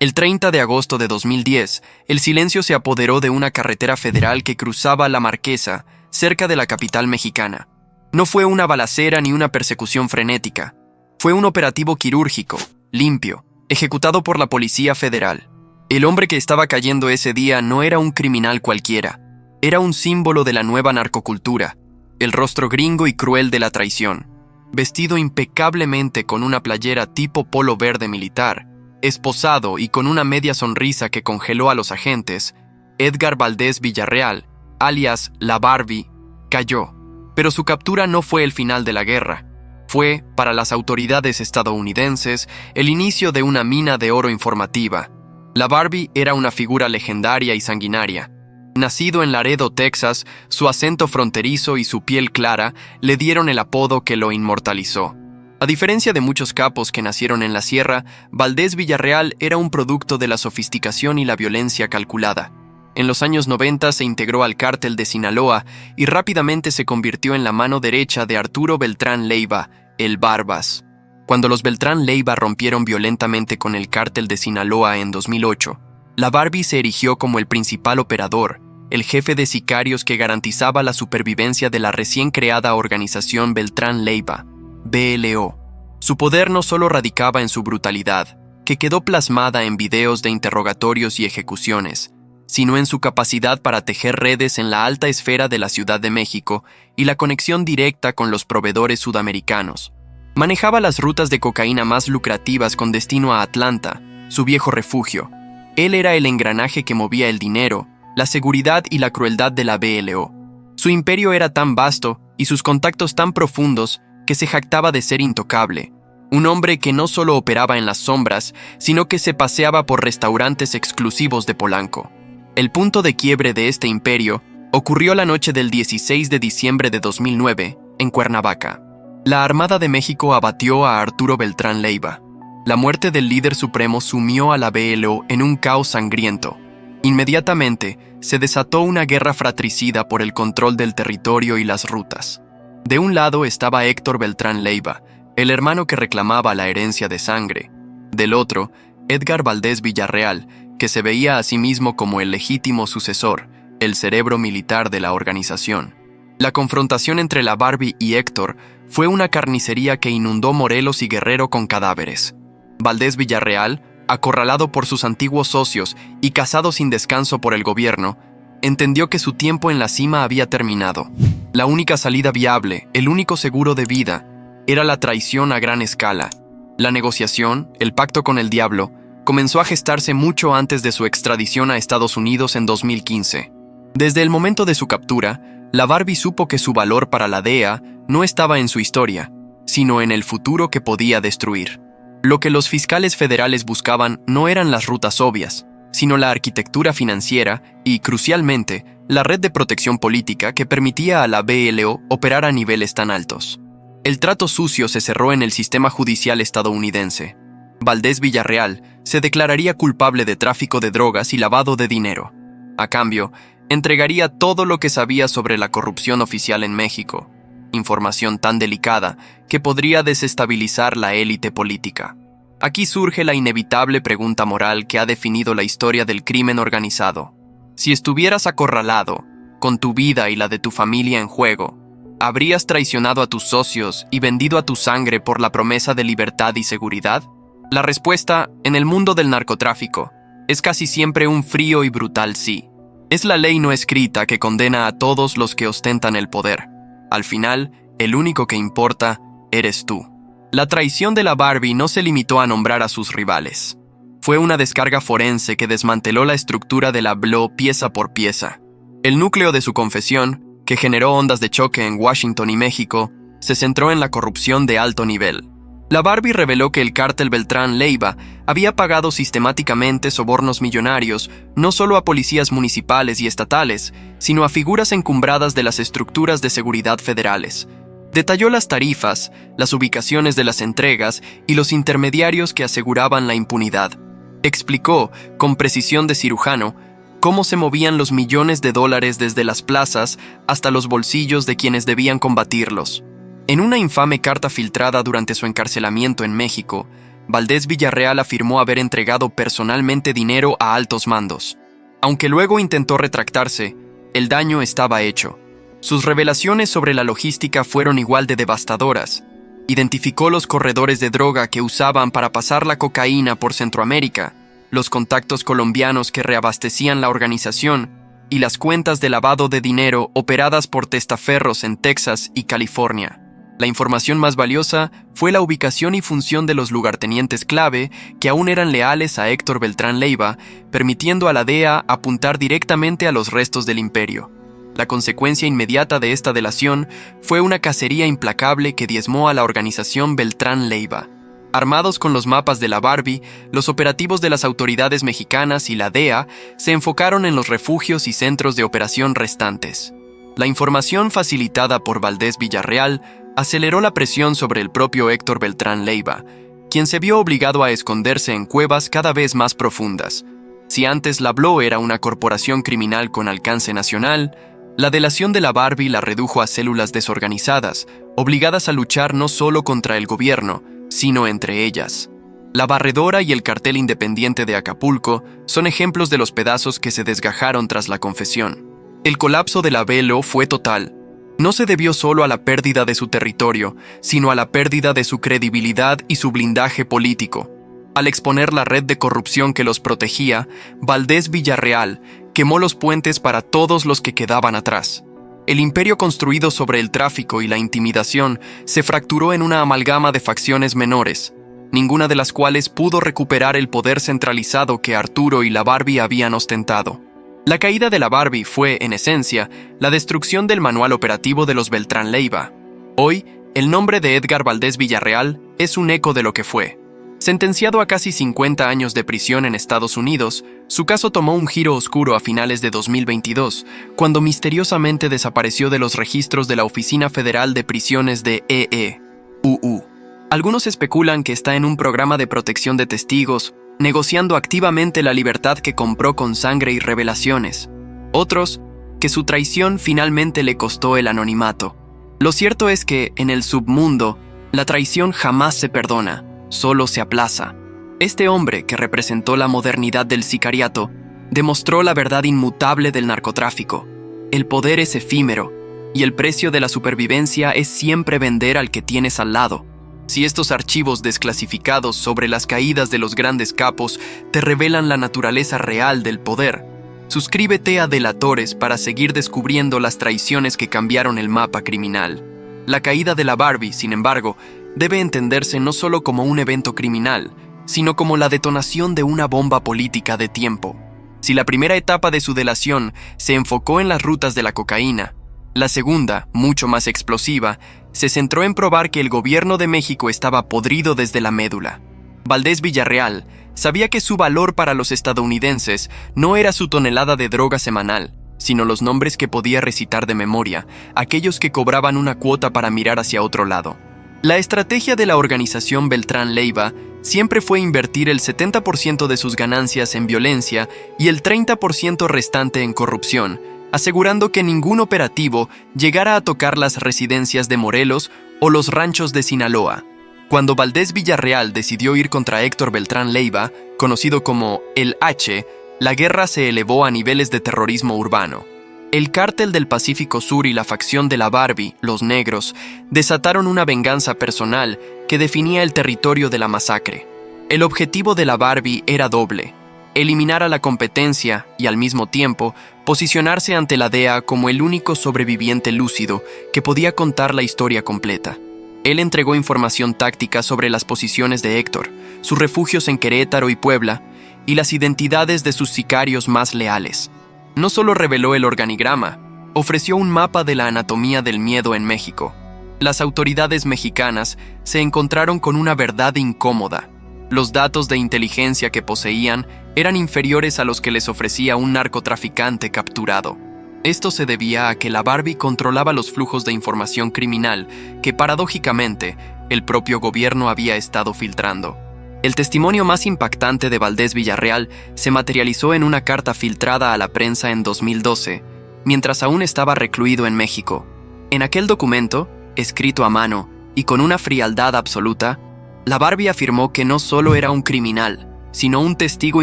El 30 de agosto de 2010, el silencio se apoderó de una carretera federal que cruzaba la Marquesa, cerca de la capital mexicana. No fue una balacera ni una persecución frenética. Fue un operativo quirúrgico, limpio, ejecutado por la Policía Federal. El hombre que estaba cayendo ese día no era un criminal cualquiera. Era un símbolo de la nueva narcocultura, el rostro gringo y cruel de la traición. Vestido impecablemente con una playera tipo polo verde militar, esposado y con una media sonrisa que congeló a los agentes, Edgar Valdez Villarreal, alias La Barbie, cayó. Pero su captura no fue el final de la guerra. Fue, para las autoridades estadounidenses, el inicio de una mina de oro informativa. La Barbie era una figura legendaria y sanguinaria. Nacido en Laredo, Texas, su acento fronterizo y su piel clara le dieron el apodo que lo inmortalizó. A diferencia de muchos capos que nacieron en la sierra, Valdez Villarreal era un producto de la sofisticación y la violencia calculada. En los años 90 se integró al cártel de Sinaloa y rápidamente se convirtió en la mano derecha de Arturo Beltrán Leiva, el Barbas. Cuando los Beltrán Leiva rompieron violentamente con el cártel de Sinaloa en 2008, la Barbie se erigió como el principal operador, el jefe de sicarios que garantizaba la supervivencia de la recién creada organización Beltrán Leiva, BLO. Su poder no solo radicaba en su brutalidad, que quedó plasmada en videos de interrogatorios y ejecuciones, sino en su capacidad para tejer redes en la alta esfera de la Ciudad de México y la conexión directa con los proveedores sudamericanos. Manejaba las rutas de cocaína más lucrativas con destino a Atlanta, su viejo refugio. Él era el engranaje que movía el dinero, la seguridad y la crueldad de la BLO. Su imperio era tan vasto y sus contactos tan profundos que se jactaba de ser intocable. Un hombre que no solo operaba en las sombras, sino que se paseaba por restaurantes exclusivos de Polanco. El punto de quiebre de este imperio ocurrió la noche del 16 de diciembre de 2009, en Cuernavaca. La Armada de México abatió a Arturo Beltrán Leiva. La muerte del líder supremo sumió a la BLO en un caos sangriento. Inmediatamente, se desató una guerra fratricida por el control del territorio y las rutas. De un lado estaba Héctor Beltrán Leiva, el hermano que reclamaba la herencia de sangre. Del otro, Edgar Valdez Villarreal, que se veía a sí mismo como el legítimo sucesor, el cerebro militar de la organización. La confrontación entre la Barbie y Héctor fue una carnicería que inundó Morelos y Guerrero con cadáveres. Valdez Villarreal, acorralado por sus antiguos socios y cazado sin descanso por el gobierno, entendió que su tiempo en la cima había terminado. La única salida viable, el único seguro de vida, era la traición a gran escala. La negociación, el pacto con el diablo, comenzó a gestarse mucho antes de su extradición a Estados Unidos en 2015. Desde el momento de su captura, la Barbie supo que su valor para la DEA no estaba en su historia, sino en el futuro que podía destruir. Lo que los fiscales federales buscaban no eran las rutas obvias, sino la arquitectura financiera y, crucialmente, la red de protección política que permitía a la BLO operar a niveles tan altos. El trato sucio se cerró en el sistema judicial estadounidense. Valdez Villarreal se declararía culpable de tráfico de drogas y lavado de dinero. A cambio, entregaría todo lo que sabía sobre la corrupción oficial en México, información tan delicada que podría desestabilizar la élite política. Aquí surge la inevitable pregunta moral que ha definido la historia del crimen organizado. Si estuvieras acorralado, con tu vida y la de tu familia en juego, ¿habrías traicionado a tus socios y vendido a tu sangre por la promesa de libertad y seguridad? La respuesta, en el mundo del narcotráfico, es casi siempre un frío y brutal sí. Es la ley no escrita que condena a todos los que ostentan el poder. Al final, el único que importa eres tú. La traición de la Barbie no se limitó a nombrar a sus rivales. Fue una descarga forense que desmanteló la estructura de la BLO pieza por pieza. El núcleo de su confesión, que generó ondas de choque en Washington y México, se centró en la corrupción de alto nivel. La Barbie reveló que el cártel Beltrán Leiva había pagado sistemáticamente sobornos millonarios no solo a policías municipales y estatales, sino a figuras encumbradas de las estructuras de seguridad federales. Detalló las tarifas, las ubicaciones de las entregas y los intermediarios que aseguraban la impunidad. Explicó, con precisión de cirujano, cómo se movían los millones de dólares desde las plazas hasta los bolsillos de quienes debían combatirlos. En una infame carta filtrada durante su encarcelamiento en México, Valdés Villarreal afirmó haber entregado personalmente dinero a altos mandos. Aunque luego intentó retractarse, el daño estaba hecho. Sus revelaciones sobre la logística fueron igual de devastadoras. Identificó los corredores de droga que usaban para pasar la cocaína por Centroamérica, los contactos colombianos que reabastecían la organización y las cuentas de lavado de dinero operadas por testaferros en Texas y California. La información más valiosa fue la ubicación y función de los lugartenientes clave que aún eran leales a Héctor Beltrán Leiva, permitiendo a la DEA apuntar directamente a los restos del imperio. La consecuencia inmediata de esta delación fue una cacería implacable que diezmó a la organización Beltrán Leiva. Armados con los mapas de la Barbie, los operativos de las autoridades mexicanas y la DEA se enfocaron en los refugios y centros de operación restantes. La información facilitada por Valdés Villarreal aceleró la presión sobre el propio Héctor Beltrán Leiva, quien se vio obligado a esconderse en cuevas cada vez más profundas. Si antes la BLO era una corporación criminal con alcance nacional, la delación de la Barbie la redujo a células desorganizadas, obligadas a luchar no solo contra el gobierno, sino entre ellas. La Barredora y el Cartel Independiente de Acapulco son ejemplos de los pedazos que se desgajaron tras la confesión. El colapso de la BLO fue total. No se debió solo a la pérdida de su territorio, sino a la pérdida de su credibilidad y su blindaje político. Al exponer la red de corrupción que los protegía, Valdés Villarreal quemó los puentes para todos los que quedaban atrás. El imperio construido sobre el tráfico y la intimidación se fracturó en una amalgama de facciones menores, ninguna de las cuales pudo recuperar el poder centralizado que Arturo y la Barbie habían ostentado. La caída de la Barbie fue, en esencia, la destrucción del manual operativo de los Beltrán Leiva. Hoy, el nombre de Edgar Valdés Villarreal es un eco de lo que fue. Sentenciado a casi 50 años de prisión en Estados Unidos, su caso tomó un giro oscuro a finales de 2022, cuando misteriosamente desapareció de los registros de la Oficina Federal de Prisiones de EEUU. Algunos especulan que está en un programa de protección de testigos, negociando activamente la libertad que compró con sangre y revelaciones. Otros, que su traición finalmente le costó el anonimato. Lo cierto es que, en el submundo, la traición jamás se perdona, solo se aplaza. Este hombre, que representó la modernidad del sicariato, demostró la verdad inmutable del narcotráfico. El poder es efímero, y el precio de la supervivencia es siempre vender al que tienes al lado. Si estos archivos desclasificados sobre las caídas de los grandes capos te revelan la naturaleza real del poder, suscríbete a Delatores para seguir descubriendo las traiciones que cambiaron el mapa criminal. La caída de la Barbie, sin embargo, debe entenderse no solo como un evento criminal, sino como la detonación de una bomba política de tiempo. Si la primera etapa de su delación se enfocó en las rutas de la cocaína, la segunda, mucho más explosiva, se centró en probar que el gobierno de México estaba podrido desde la médula. Valdés Villarreal sabía que su valor para los estadounidenses no era su tonelada de droga semanal, sino los nombres que podía recitar de memoria, aquellos que cobraban una cuota para mirar hacia otro lado. La estrategia de la organización Beltrán Leiva siempre fue invertir el 70% de sus ganancias en violencia y el 30% restante en corrupción, asegurando que ningún operativo llegara a tocar las residencias de Morelos o los ranchos de Sinaloa. Cuando Valdés Villarreal decidió ir contra Héctor Beltrán Leiva, conocido como el H, la guerra se elevó a niveles de terrorismo urbano. El Cártel del Pacífico Sur y la facción de la Barbie, los Negros, desataron una venganza personal que definía el territorio de la masacre. El objetivo de la Barbie era doble: eliminar a la competencia y, al mismo tiempo, posicionarse ante la DEA como el único sobreviviente lúcido que podía contar la historia completa. Él entregó información táctica sobre las posiciones de Héctor, sus refugios en Querétaro y Puebla, y las identidades de sus sicarios más leales. No solo reveló el organigrama, ofreció un mapa de la anatomía del miedo en México. Las autoridades mexicanas se encontraron con una verdad incómoda. Los datos de inteligencia que poseían eran inferiores a los que les ofrecía un narcotraficante capturado. Esto se debía a que la Barbie controlaba los flujos de información criminal que, paradójicamente, el propio gobierno había estado filtrando. El testimonio más impactante de Valdés Villarreal se materializó en una carta filtrada a la prensa en 2012, mientras aún estaba recluido en México. En aquel documento, escrito a mano y con una frialdad absoluta, La Barbie afirmó que no solo era un criminal, sino un testigo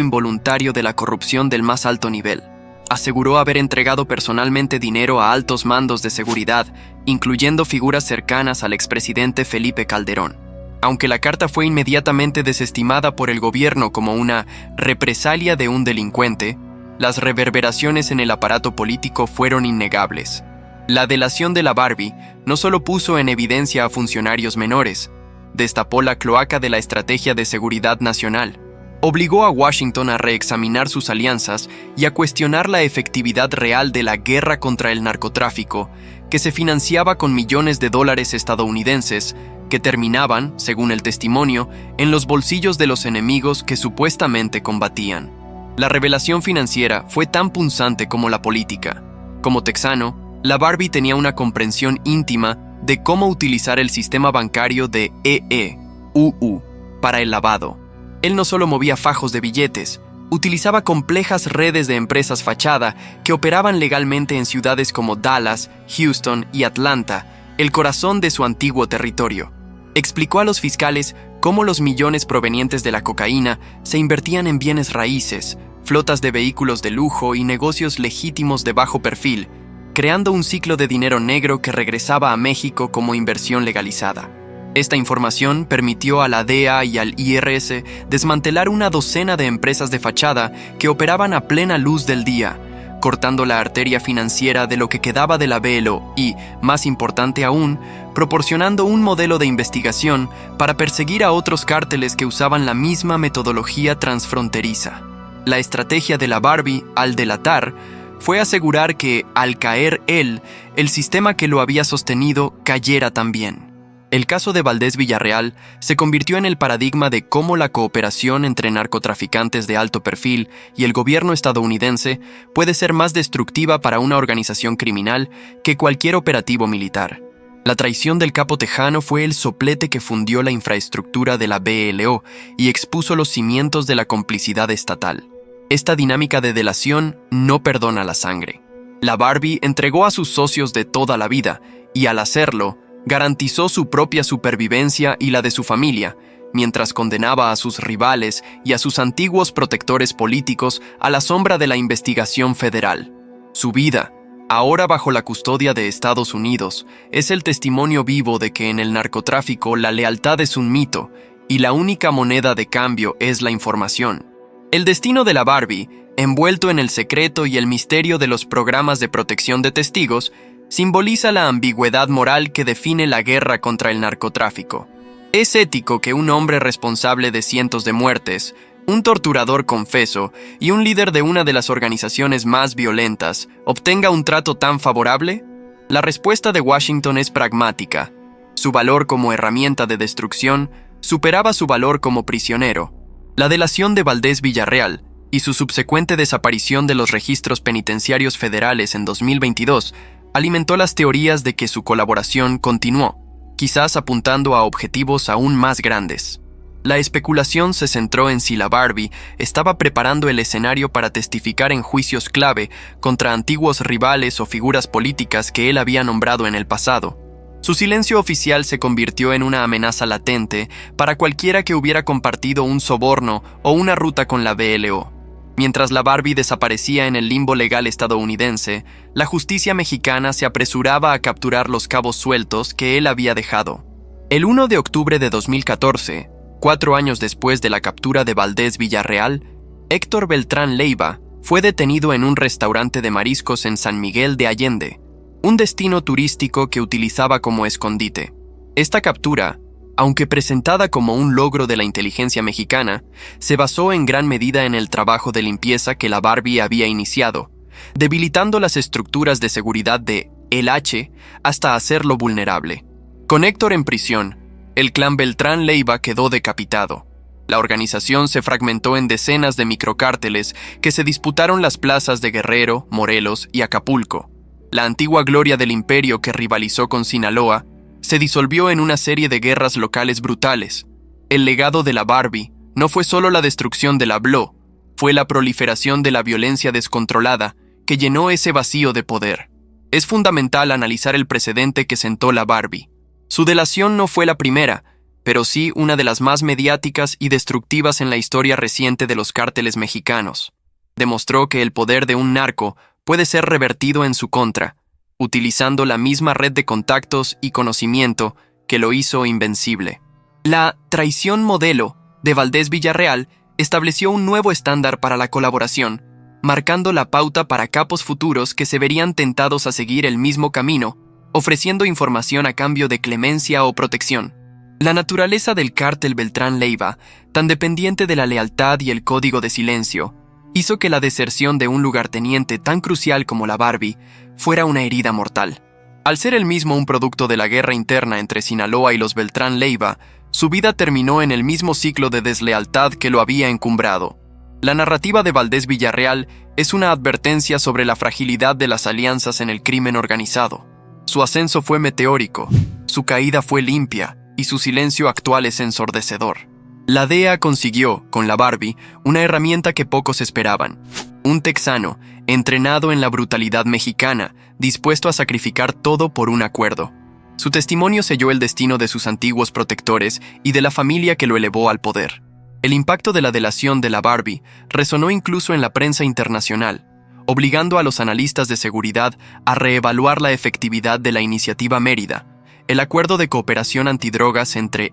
involuntario de la corrupción del más alto nivel. Aseguró haber entregado personalmente dinero a altos mandos de seguridad, incluyendo figuras cercanas al expresidente Felipe Calderón. Aunque la carta fue inmediatamente desestimada por el gobierno como una represalia de un delincuente, las reverberaciones en el aparato político fueron innegables. La delación de la Barbie no solo puso en evidencia a funcionarios menores, destapó la cloaca de la estrategia de seguridad nacional, obligó a Washington a reexaminar sus alianzas y a cuestionar la efectividad real de la guerra contra el narcotráfico, que se financiaba con millones de dólares estadounidenses, que terminaban, según el testimonio, en los bolsillos de los enemigos que supuestamente combatían. La revelación financiera fue tan punzante como la política. Como texano, la Barbie tenía una comprensión íntima de cómo utilizar el sistema bancario de EEUU para el lavado. Él no solo movía fajos de billetes, utilizaba complejas redes de empresas fachada que operaban legalmente en ciudades como Dallas, Houston y Atlanta, el corazón de su antiguo territorio. Explicó a los fiscales cómo los millones provenientes de la cocaína se invertían en bienes raíces, flotas de vehículos de lujo y negocios legítimos de bajo perfil, creando un ciclo de dinero negro que regresaba a México como inversión legalizada. Esta información permitió a la DEA y al IRS desmantelar una docena de empresas de fachada que operaban a plena luz del día, cortando la arteria financiera de lo que quedaba de la BLO y, más importante aún, proporcionando un modelo de investigación para perseguir a otros cárteles que usaban la misma metodología transfronteriza. La estrategia de la Barbie, al delatar, fue asegurar que, al caer él, el sistema que lo había sostenido cayera también. El caso de Valdés Villarreal se convirtió en el paradigma de cómo la cooperación entre narcotraficantes de alto perfil y el gobierno estadounidense puede ser más destructiva para una organización criminal que cualquier operativo militar. La traición del capo tejano fue el soplete que fundió la infraestructura de la BLO y expuso los cimientos de la complicidad estatal. Esta dinámica de delación no perdona la sangre. La Barbie entregó a sus socios de toda la vida y, al hacerlo, garantizó su propia supervivencia y la de su familia, mientras condenaba a sus rivales y a sus antiguos protectores políticos a la sombra de la investigación federal. Su vida, ahora bajo la custodia de Estados Unidos, es el testimonio vivo de que en el narcotráfico la lealtad es un mito y la única moneda de cambio es la información. El destino de la Barbie, envuelto en el secreto y el misterio de los programas de protección de testigos, simboliza la ambigüedad moral que define la guerra contra el narcotráfico. Es ético que un hombre responsable de cientos de muertes, un torturador confeso y un líder de una de las organizaciones más violentas obtenga un trato tan favorable? La respuesta de Washington es pragmática. Su valor como herramienta de destrucción superaba su valor como prisionero. La delación de Valdés Villarreal y su subsecuente desaparición de los registros penitenciarios federales en 2022 alimentó las teorías de que su colaboración continuó, quizás apuntando a objetivos aún más grandes. La especulación se centró en si la Barbie estaba preparando el escenario para testificar en juicios clave contra antiguos rivales o figuras políticas que él había nombrado en el pasado. Su silencio oficial se convirtió en una amenaza latente para cualquiera que hubiera compartido un soborno o una ruta con la BLO. Mientras la Barbie desaparecía en el limbo legal estadounidense, la justicia mexicana se apresuraba a capturar los cabos sueltos que él había dejado. El 1 de octubre de 2014, 4 años después de la captura de Valdés Villarreal, Héctor Beltrán Leiva fue detenido en un restaurante de mariscos en San Miguel de Allende, un destino turístico que utilizaba como escondite. Esta captura, aunque presentada como un logro de la inteligencia mexicana, se basó en gran medida en el trabajo de limpieza que la Barbie había iniciado, debilitando las estructuras de seguridad de El H hasta hacerlo vulnerable. Con Héctor en prisión, el clan Beltrán Leiva quedó decapitado. La organización se fragmentó en decenas de microcárteles que se disputaron las plazas de Guerrero, Morelos y Acapulco. La antigua gloria del imperio que rivalizó con Sinaloa se disolvió en una serie de guerras locales brutales. El legado de la Barbie no fue solo la destrucción de la BLO, fue la proliferación de la violencia descontrolada que llenó ese vacío de poder. Es fundamental analizar el precedente que sentó la Barbie. Su delación no fue la primera, pero sí una de las más mediáticas y destructivas en la historia reciente de los cárteles mexicanos. Demostró que el poder de un narco puede ser revertido en su contra, utilizando la misma red de contactos y conocimiento que lo hizo invencible. La traición modelo de Valdés Villarreal estableció un nuevo estándar para la colaboración, marcando la pauta para capos futuros que se verían tentados a seguir el mismo camino, ofreciendo información a cambio de clemencia o protección. La naturaleza del cártel Beltrán Leiva, tan dependiente de la lealtad y el código de silencio, hizo que la deserción de un lugarteniente tan crucial como la Barbie fuera una herida mortal. Al ser él mismo un producto de la guerra interna entre Sinaloa y los Beltrán Leiva, su vida terminó en el mismo ciclo de deslealtad que lo había encumbrado. La narrativa de Valdés Villarreal es una advertencia sobre la fragilidad de las alianzas en el crimen organizado. Su ascenso fue meteórico, su caída fue limpia y su silencio actual es ensordecedor. La DEA consiguió, con la Barbie, una herramienta que pocos esperaban. Un texano, entrenado en la brutalidad mexicana, dispuesto a sacrificar todo por un acuerdo. Su testimonio selló el destino de sus antiguos protectores y de la familia que lo elevó al poder. El impacto de la delación de la Barbie resonó incluso en la prensa internacional, obligando a los analistas de seguridad a reevaluar la efectividad de la Iniciativa Mérida, el acuerdo de cooperación antidrogas entre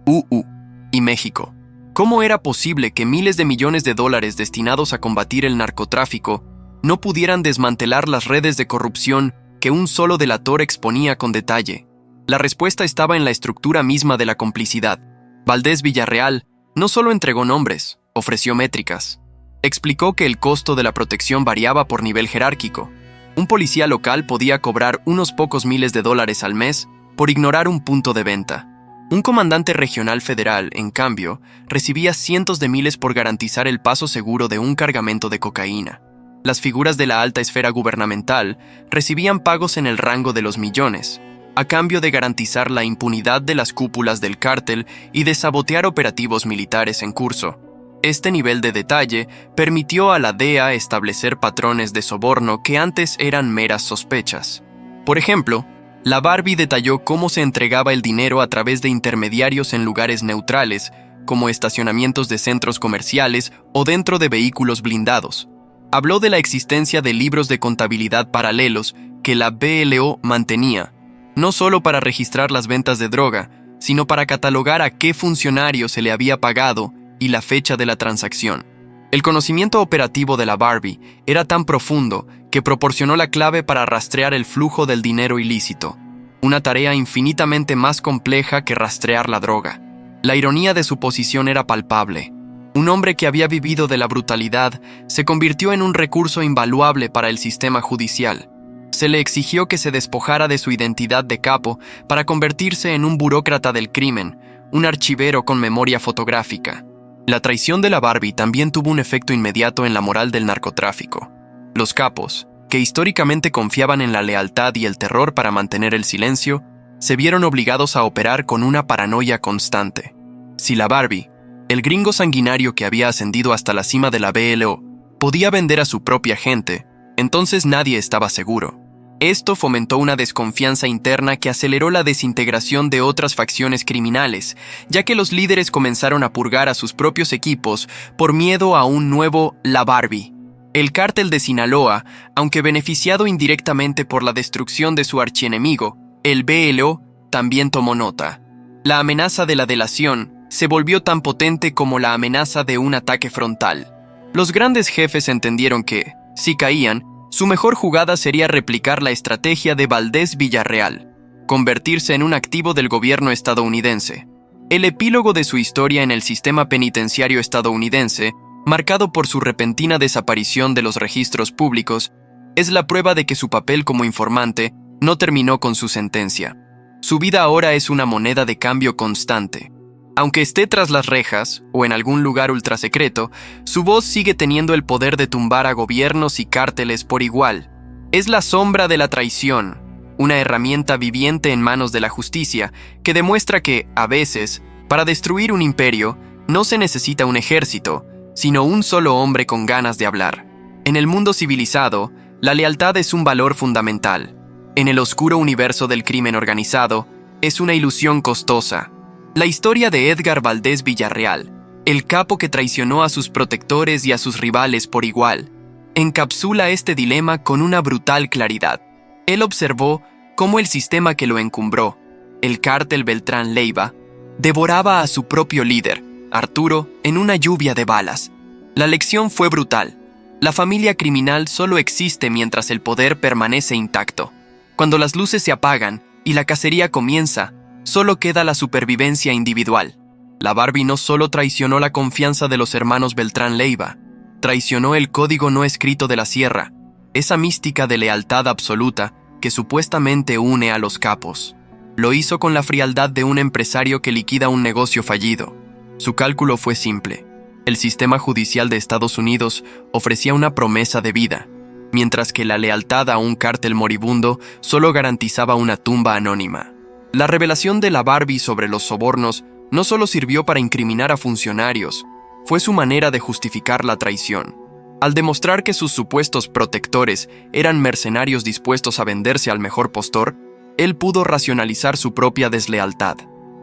UU y México. ¿Cómo era posible que miles de millones de dólares destinados a combatir el narcotráfico no pudieran desmantelar las redes de corrupción que un solo delator exponía con detalle? La respuesta estaba en la estructura misma de la complicidad. Valdés Villarreal no solo entregó nombres, ofreció métricas. Explicó que el costo de la protección variaba por nivel jerárquico. Un policía local podía cobrar unos pocos miles de dólares al mes por ignorar un punto de venta. Un comandante regional federal, en cambio, recibía cientos de miles por garantizar el paso seguro de un cargamento de cocaína. Las figuras de la alta esfera gubernamental recibían pagos en el rango de los millones, a cambio de garantizar la impunidad de las cúpulas del cártel y de sabotear operativos militares en curso. Este nivel de detalle permitió a la DEA establecer patrones de soborno que antes eran meras sospechas. Por ejemplo, la Barbie detalló cómo se entregaba el dinero a través de intermediarios en lugares neutrales, como estacionamientos de centros comerciales o dentro de vehículos blindados. Habló de la existencia de libros de contabilidad paralelos que la BLO mantenía, no solo para registrar las ventas de droga, sino para catalogar a qué funcionario se le había pagado y la fecha de la transacción. El conocimiento operativo de la Barbie era tan profundo que proporcionó la clave para rastrear el flujo del dinero ilícito, una tarea infinitamente más compleja que rastrear la droga. La ironía de su posición era palpable. Un hombre que había vivido de la brutalidad se convirtió en un recurso invaluable para el sistema judicial. Se le exigió que se despojara de su identidad de capo para convertirse en un burócrata del crimen, un archivero con memoria fotográfica. La traición de la Barbie también tuvo un efecto inmediato en la moral del narcotráfico. Los capos, que históricamente confiaban en la lealtad y el terror para mantener el silencio, se vieron obligados a operar con una paranoia constante. Si la Barbie, el gringo sanguinario que había ascendido hasta la cima de la BLO, podía vender a su propia gente, entonces nadie estaba seguro. Esto fomentó una desconfianza interna que aceleró la desintegración de otras facciones criminales, ya que los líderes comenzaron a purgar a sus propios equipos por miedo a un nuevo La Barbie. El cártel de Sinaloa, aunque beneficiado indirectamente por la destrucción de su archienemigo, el BLO, también tomó nota. La amenaza de la delación se volvió tan potente como la amenaza de un ataque frontal. Los grandes jefes entendieron que, si caían, su mejor jugada sería replicar la estrategia de Valdés Villarreal, convertirse en un activo del gobierno estadounidense. El epílogo de su historia en el sistema penitenciario estadounidense, marcado por su repentina desaparición de los registros públicos, es la prueba de que su papel como informante no terminó con su sentencia. Su vida ahora es una moneda de cambio constante. Aunque esté tras las rejas o en algún lugar ultrasecreto, su voz sigue teniendo el poder de tumbar a gobiernos y cárteles por igual. Es la sombra de la traición, una herramienta viviente en manos de la justicia que demuestra que, a veces, para destruir un imperio, no se necesita un ejército, sino un solo hombre con ganas de hablar. En el mundo civilizado, la lealtad es un valor fundamental. En el oscuro universo del crimen organizado, es una ilusión costosa. La historia de Edgar Valdés Villarreal, el capo que traicionó a sus protectores y a sus rivales por igual, encapsula este dilema con una brutal claridad. Él observó cómo el sistema que lo encumbró, el cártel Beltrán Leiva, devoraba a su propio líder, Arturo, en una lluvia de balas. La lección fue brutal. La familia criminal solo existe mientras el poder permanece intacto. Cuando las luces se apagan y la cacería comienza, solo queda la supervivencia individual. La Barbie no solo traicionó la confianza de los hermanos Beltrán Leiva, traicionó el código no escrito de la sierra, esa mística de lealtad absoluta que supuestamente une a los capos. Lo hizo con la frialdad de un empresario que liquida un negocio fallido. Su cálculo fue simple. El sistema judicial de Estados Unidos ofrecía una promesa de vida, mientras que la lealtad a un cártel moribundo solo garantizaba una tumba anónima. La revelación de la Barbie sobre los sobornos no solo sirvió para incriminar a funcionarios, fue su manera de justificar la traición. Al demostrar que sus supuestos protectores eran mercenarios dispuestos a venderse al mejor postor, él pudo racionalizar su propia deslealtad.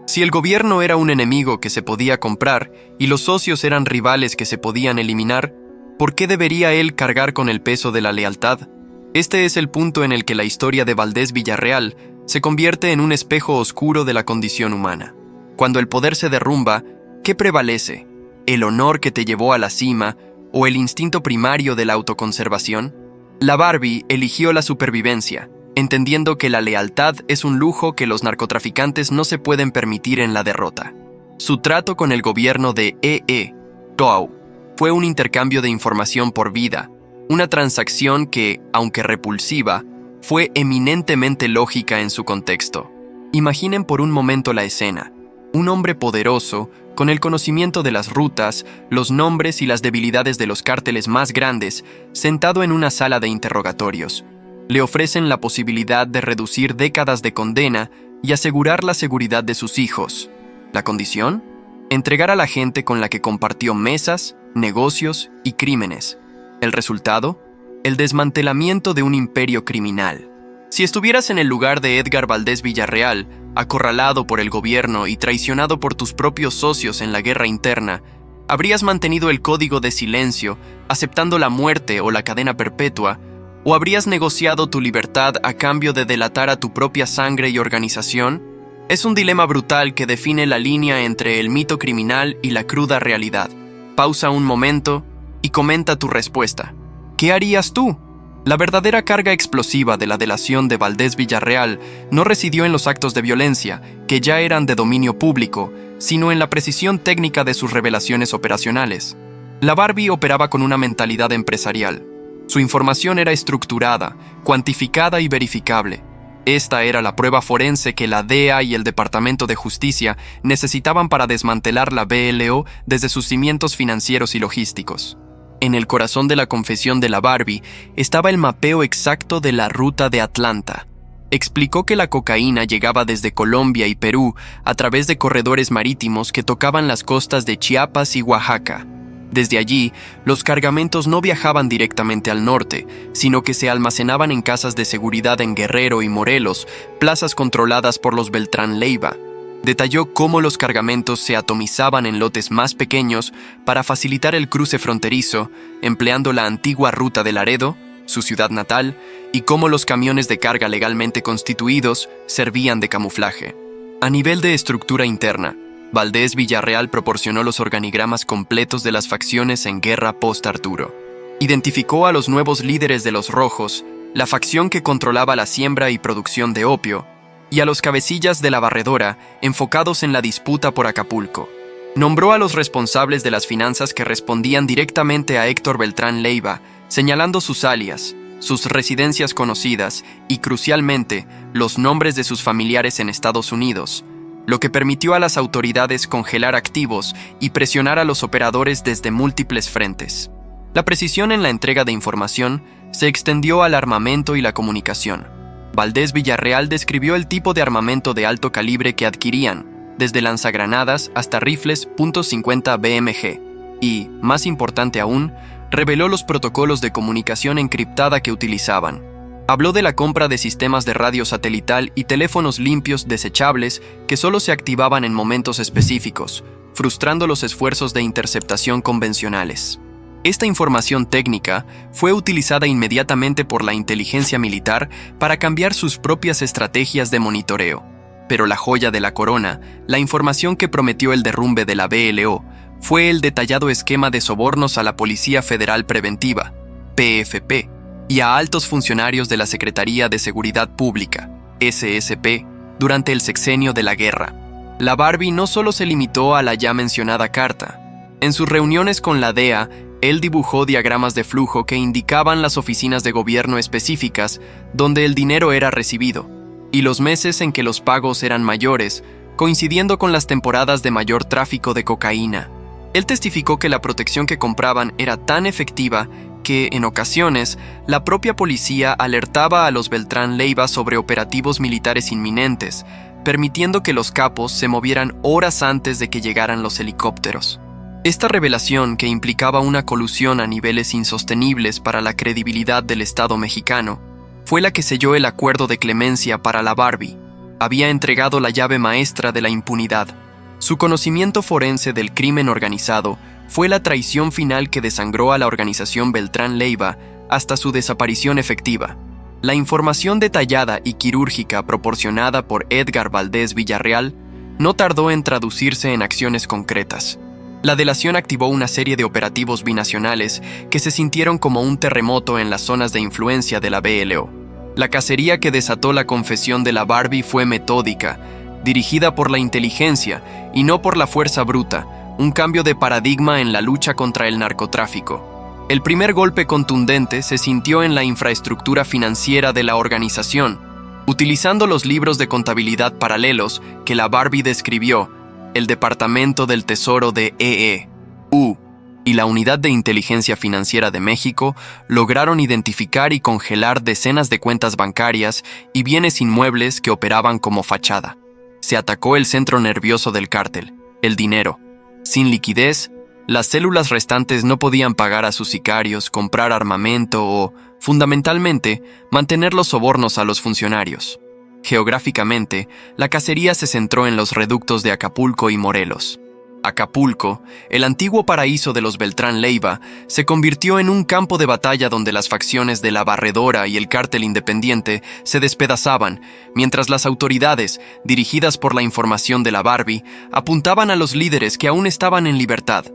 Si el gobierno era un enemigo que se podía comprar y los socios eran rivales que se podían eliminar, ¿por qué debería él cargar con el peso de la lealtad? Este es el punto en el que la historia de Valdés Villarreal se convierte en un espejo oscuro de la condición humana. Cuando el poder se derrumba, ¿qué prevalece? ¿El honor que te llevó a la cima o el instinto primario de la autoconservación? La Barbie eligió la supervivencia, entendiendo que la lealtad es un lujo que los narcotraficantes no se pueden permitir en la derrota. Su trato con el gobierno de Toau fue un intercambio de información por vida, una transacción que, aunque repulsiva, fue eminentemente lógica en su contexto. Imaginen por un momento la escena. Un hombre poderoso, con el conocimiento de las rutas, los nombres y las debilidades de los cárteles más grandes, sentado en una sala de interrogatorios. Le ofrecen la posibilidad de reducir décadas de condena y asegurar la seguridad de sus hijos. ¿La condición? Entregar a la gente con la que compartió mesas, negocios y crímenes. ¿El resultado? El desmantelamiento de un imperio criminal. Si estuvieras en el lugar de Edgar Valdés Villarreal, acorralado por el gobierno y traicionado por tus propios socios en la guerra interna, ¿habrías mantenido el código de silencio, aceptando la muerte o la cadena perpetua, o habrías negociado tu libertad a cambio de delatar a tu propia sangre y organización? Es un dilema brutal que define la línea entre el mito criminal y la cruda realidad. Pausa un momento y comenta tu respuesta. ¿Qué harías tú? La verdadera carga explosiva de la delación de Valdés Villarreal no residió en los actos de violencia, que ya eran de dominio público, sino en la precisión técnica de sus revelaciones operacionales. La Barbie operaba con una mentalidad empresarial. Su información era estructurada, cuantificada y verificable. Esta era la prueba forense que la DEA y el Departamento de Justicia necesitaban para desmantelar la BLO desde sus cimientos financieros y logísticos. En el corazón de la confesión de la Barbie estaba el mapeo exacto de la ruta de Atlanta. Explicó que la cocaína llegaba desde Colombia y Perú a través de corredores marítimos que tocaban las costas de Chiapas y Oaxaca. Desde allí, los cargamentos no viajaban directamente al norte, sino que se almacenaban en casas de seguridad en Guerrero y Morelos, plazas controladas por los Beltrán Leiva. Detalló cómo los cargamentos se atomizaban en lotes más pequeños para facilitar el cruce fronterizo, empleando la antigua ruta de Laredo, su ciudad natal, y cómo los camiones de carga legalmente constituidos servían de camuflaje. A nivel de estructura interna, Valdés Villarreal proporcionó los organigramas completos de las facciones en guerra post-Arturo. Identificó a los nuevos líderes de los Rojos, la facción que controlaba la siembra y producción de opio, y a los cabecillas de la Barredora, enfocados en la disputa por Acapulco. Nombró a los responsables de las finanzas que respondían directamente a Héctor Beltrán Leiva, señalando sus alias, sus residencias conocidas y, crucialmente, los nombres de sus familiares en Estados Unidos, lo que permitió a las autoridades congelar activos y presionar a los operadores desde múltiples frentes. La precisión en la entrega de información se extendió al armamento y la comunicación. Valdés Villarreal describió el tipo de armamento de alto calibre que adquirían, desde lanzagranadas hasta rifles .50 BMG, y, más importante aún, reveló los protocolos de comunicación encriptada que utilizaban. Habló de la compra de sistemas de radio satelital y teléfonos limpios desechables que solo se activaban en momentos específicos, frustrando los esfuerzos de interceptación convencionales. Esta información técnica fue utilizada inmediatamente por la inteligencia militar para cambiar sus propias estrategias de monitoreo. Pero la joya de la corona, la información que prometió el derrumbe de la BLO, fue el detallado esquema de sobornos a la Policía Federal Preventiva, PFP, y a altos funcionarios de la Secretaría de Seguridad Pública, SSP, durante el sexenio de la guerra. La Barbie no solo se limitó a la ya mencionada carta. En sus reuniones con la DEA, él dibujó diagramas de flujo que indicaban las oficinas de gobierno específicas donde el dinero era recibido, y los meses en que los pagos eran mayores, coincidiendo con las temporadas de mayor tráfico de cocaína. Él testificó que la protección que compraban era tan efectiva que, en ocasiones, la propia policía alertaba a los Beltrán Leiva sobre operativos militares inminentes, permitiendo que los capos se movieran horas antes de que llegaran los helicópteros. Esta revelación, que implicaba una colusión a niveles insostenibles para la credibilidad del Estado mexicano, fue la que selló el acuerdo de clemencia para la Barbie. Había entregado la llave maestra de la impunidad. Su conocimiento forense del crimen organizado fue la traición final que desangró a la organización Beltrán Leiva hasta su desaparición efectiva. La información detallada y quirúrgica proporcionada por Edgar Valdés Villarreal no tardó en traducirse en acciones concretas. La delación activó una serie de operativos binacionales que se sintieron como un terremoto en las zonas de influencia de la BLO. La cacería que desató la confesión de la Barbie fue metódica, dirigida por la inteligencia y no por la fuerza bruta, un cambio de paradigma en la lucha contra el narcotráfico. El primer golpe contundente se sintió en la infraestructura financiera de la organización. Utilizando los libros de contabilidad paralelos que la Barbie describió, el Departamento del Tesoro de EEU y la Unidad de Inteligencia Financiera de México lograron identificar y congelar decenas de cuentas bancarias y bienes inmuebles que operaban como fachada. Se atacó el centro nervioso del cártel, el dinero. Sin liquidez, las células restantes no podían pagar a sus sicarios, comprar armamento o, fundamentalmente, mantener los sobornos a los funcionarios. Geográficamente, la cacería se centró en los reductos de Acapulco y Morelos. Acapulco, el antiguo paraíso de los Beltrán Leiva, se convirtió en un campo de batalla donde las facciones de la Barredora y el Cártel Independiente se despedazaban, mientras las autoridades, dirigidas por la información de la Barbie, apuntaban a los líderes que aún estaban en libertad.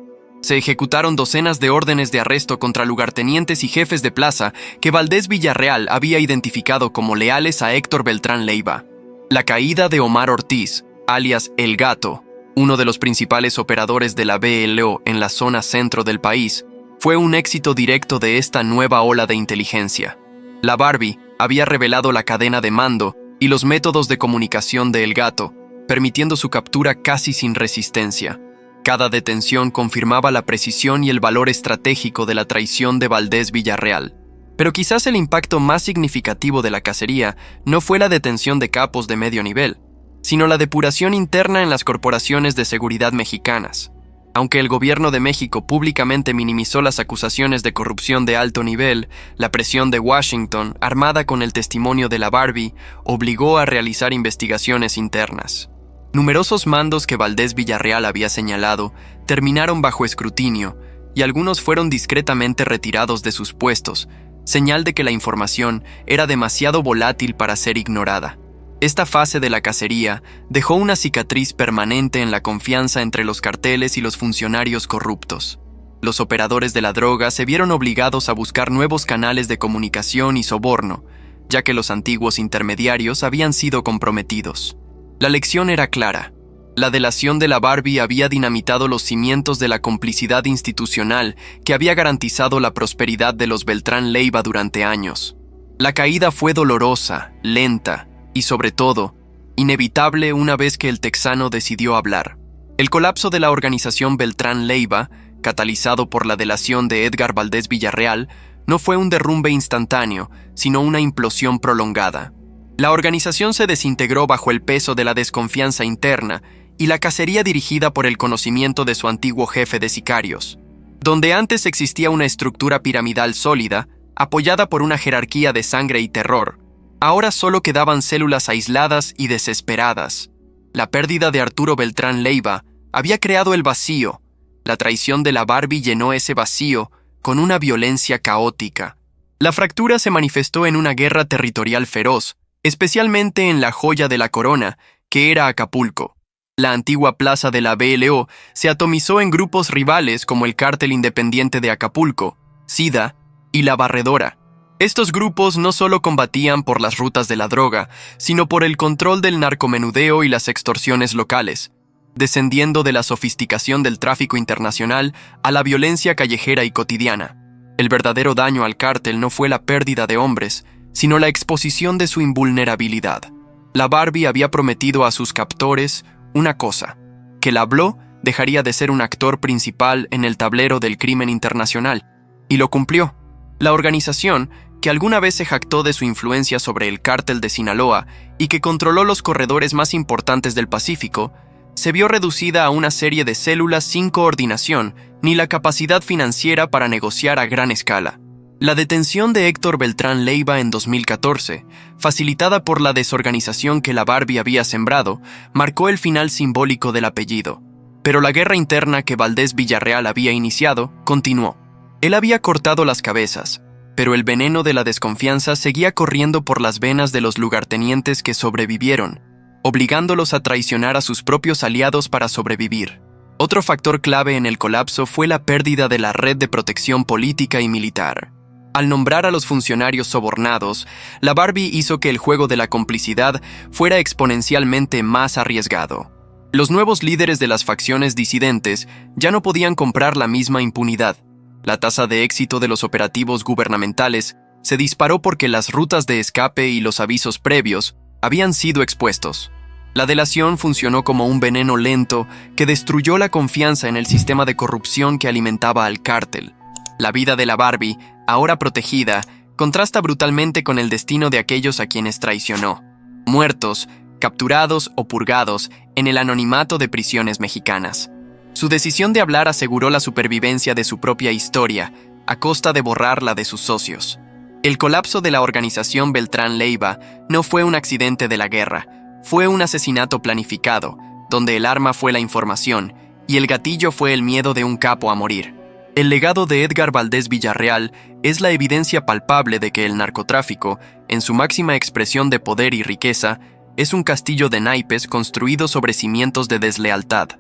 Se ejecutaron docenas de órdenes de arresto contra lugartenientes y jefes de plaza que Valdés Villarreal había identificado como leales a Héctor Beltrán Leiva. La caída de Omar Ortiz, alias El Gato, uno de los principales operadores de la BLO en la zona centro del país, fue un éxito directo de esta nueva ola de inteligencia. La Barbie había revelado la cadena de mando y los métodos de comunicación de El Gato, permitiendo su captura casi sin resistencia. Cada detención confirmaba la precisión y el valor estratégico de la traición de Valdés Villarreal. Pero quizás el impacto más significativo de la cacería no fue la detención de capos de medio nivel, sino la depuración interna en las corporaciones de seguridad mexicanas. Aunque el gobierno de México públicamente minimizó las acusaciones de corrupción de alto nivel, la presión de Washington, armada con el testimonio de la Barbie, obligó a realizar investigaciones internas. Numerosos mandos que Valdés Villarreal había señalado terminaron bajo escrutinio y algunos fueron discretamente retirados de sus puestos, señal de que la información era demasiado volátil para ser ignorada. Esta fase de la cacería dejó una cicatriz permanente en la confianza entre los carteles y los funcionarios corruptos. Los operadores de la droga se vieron obligados a buscar nuevos canales de comunicación y soborno, ya que los antiguos intermediarios habían sido comprometidos. La lección era clara. La delación de la Barbie había dinamitado los cimientos de la complicidad institucional que había garantizado la prosperidad de los Beltrán Leiva durante años. La caída fue dolorosa, lenta y, sobre todo, inevitable una vez que el texano decidió hablar. El colapso de la organización Beltrán Leiva, catalizado por la delación de Edgar Valdés Villarreal, no fue un derrumbe instantáneo, sino una implosión prolongada. La organización se desintegró bajo el peso de la desconfianza interna y la cacería dirigida por el conocimiento de su antiguo jefe de sicarios. Donde antes existía una estructura piramidal sólida, apoyada por una jerarquía de sangre y terror, ahora solo quedaban células aisladas y desesperadas. La pérdida de Arturo Beltrán Leiva había creado el vacío. La traición de la Barbie llenó ese vacío con una violencia caótica. La fractura se manifestó en una guerra territorial feroz, especialmente en la joya de la corona, que era Acapulco. La antigua plaza de la BLO se atomizó en grupos rivales como el Cártel Independiente de Acapulco, SIDA y La Barredora. Estos grupos no solo combatían por las rutas de la droga, sino por el control del narcomenudeo y las extorsiones locales, descendiendo de la sofisticación del tráfico internacional a la violencia callejera y cotidiana. El verdadero daño al cártel no fue la pérdida de hombres, sino la exposición de su invulnerabilidad. La Barbie había prometido a sus captores una cosa: que la BLO dejaría de ser un actor principal en el tablero del crimen internacional, y lo cumplió. La organización, que alguna vez se jactó de su influencia sobre el cártel de Sinaloa y que controló los corredores más importantes del Pacífico, se vio reducida a una serie de células sin coordinación ni la capacidad financiera para negociar a gran escala. La detención de Héctor Beltrán Leiva en 2014, facilitada por la desorganización que la Barbie había sembrado, marcó el final simbólico del apellido. Pero la guerra interna que Valdés Villarreal había iniciado continuó. Él había cortado las cabezas, pero el veneno de la desconfianza seguía corriendo por las venas de los lugartenientes que sobrevivieron, obligándolos a traicionar a sus propios aliados para sobrevivir. Otro factor clave en el colapso fue la pérdida de la red de protección política y militar. Al nombrar a los funcionarios sobornados, la Barbie hizo que el juego de la complicidad fuera exponencialmente más arriesgado. Los nuevos líderes de las facciones disidentes ya no podían comprar la misma impunidad. La tasa de éxito de los operativos gubernamentales se disparó porque las rutas de escape y los avisos previos habían sido expuestos. La delación funcionó como un veneno lento que destruyó la confianza en el sistema de corrupción que alimentaba al cártel. La vida de la Barbie, ahora protegida, contrasta brutalmente con el destino de aquellos a quienes traicionó, muertos, capturados o purgados en el anonimato de prisiones mexicanas. Su decisión de hablar aseguró la supervivencia de su propia historia, a costa de borrar la de sus socios. El colapso de la organización Beltrán Leiva no fue un accidente de la guerra, fue un asesinato planificado, donde el arma fue la información y el gatillo fue el miedo de un capo a morir. El legado de Edgar Valdés Villarreal es la evidencia palpable de que el narcotráfico, en su máxima expresión de poder y riqueza, es un castillo de naipes construido sobre cimientos de deslealtad.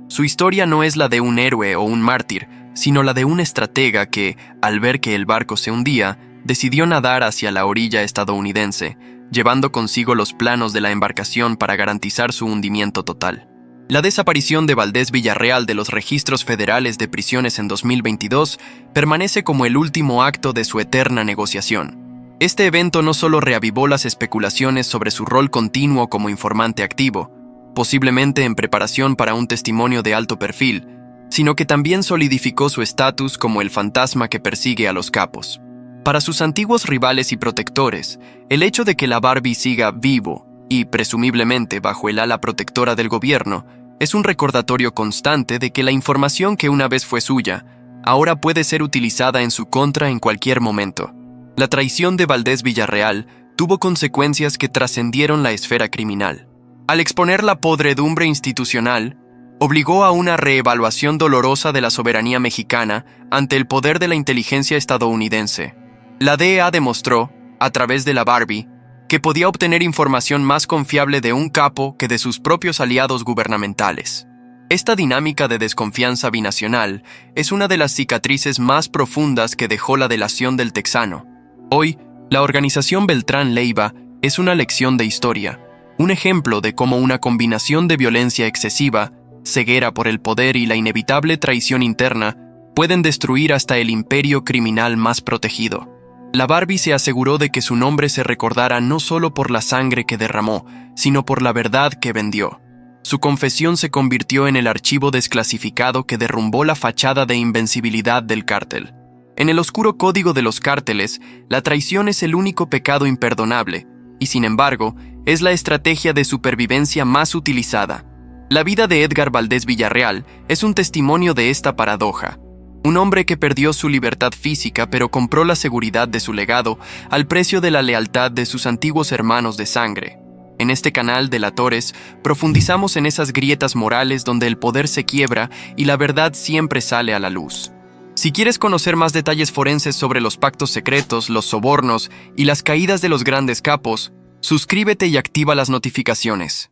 Su historia no es la de un héroe o un mártir, sino la de un estratega que, al ver que el barco se hundía, decidió nadar hacia la orilla estadounidense, llevando consigo los planos de la embarcación para garantizar su hundimiento total. La desaparición de Valdés Villarreal de los registros federales de prisiones en 2022 permanece como el último acto de su eterna negociación. Este evento no solo reavivó las especulaciones sobre su rol continuo como informante activo, posiblemente en preparación para un testimonio de alto perfil, sino que también solidificó su estatus como el fantasma que persigue a los capos. Para sus antiguos rivales y protectores, el hecho de que la Barbie siga vivo y, presumiblemente, bajo el ala protectora del gobierno, es un recordatorio constante de que la información que una vez fue suya, ahora puede ser utilizada en su contra en cualquier momento. La traición de Valdés Villarreal tuvo consecuencias que trascendieron la esfera criminal. Al exponer la podredumbre institucional, obligó a una reevaluación dolorosa de la soberanía mexicana ante el poder de la inteligencia estadounidense. La DEA demostró, a través de la Barbie, que podía obtener información más confiable de un capo que de sus propios aliados gubernamentales. Esta dinámica de desconfianza binacional es una de las cicatrices más profundas que dejó la delación del texano. Hoy, la organización Beltrán Leiva es una lección de historia, un ejemplo de cómo una combinación de violencia excesiva, ceguera por el poder y la inevitable traición interna pueden destruir hasta el imperio criminal más protegido. La Barbie se aseguró de que su nombre se recordara no solo por la sangre que derramó, sino por la verdad que vendió. Su confesión se convirtió en el archivo desclasificado que derrumbó la fachada de invencibilidad del cártel. En el oscuro código de los cárteles, la traición es el único pecado imperdonable, y sin embargo, es la estrategia de supervivencia más utilizada. La vida de Edgar Valdés Villarreal es un testimonio de esta paradoja. Un hombre que perdió su libertad física pero compró la seguridad de su legado al precio de la lealtad de sus antiguos hermanos de sangre. En este canal Delatores profundizamos en esas grietas morales donde el poder se quiebra y la verdad siempre sale a la luz. Si quieres conocer más detalles forenses sobre los pactos secretos, los sobornos y las caídas de los grandes capos, suscríbete y activa las notificaciones.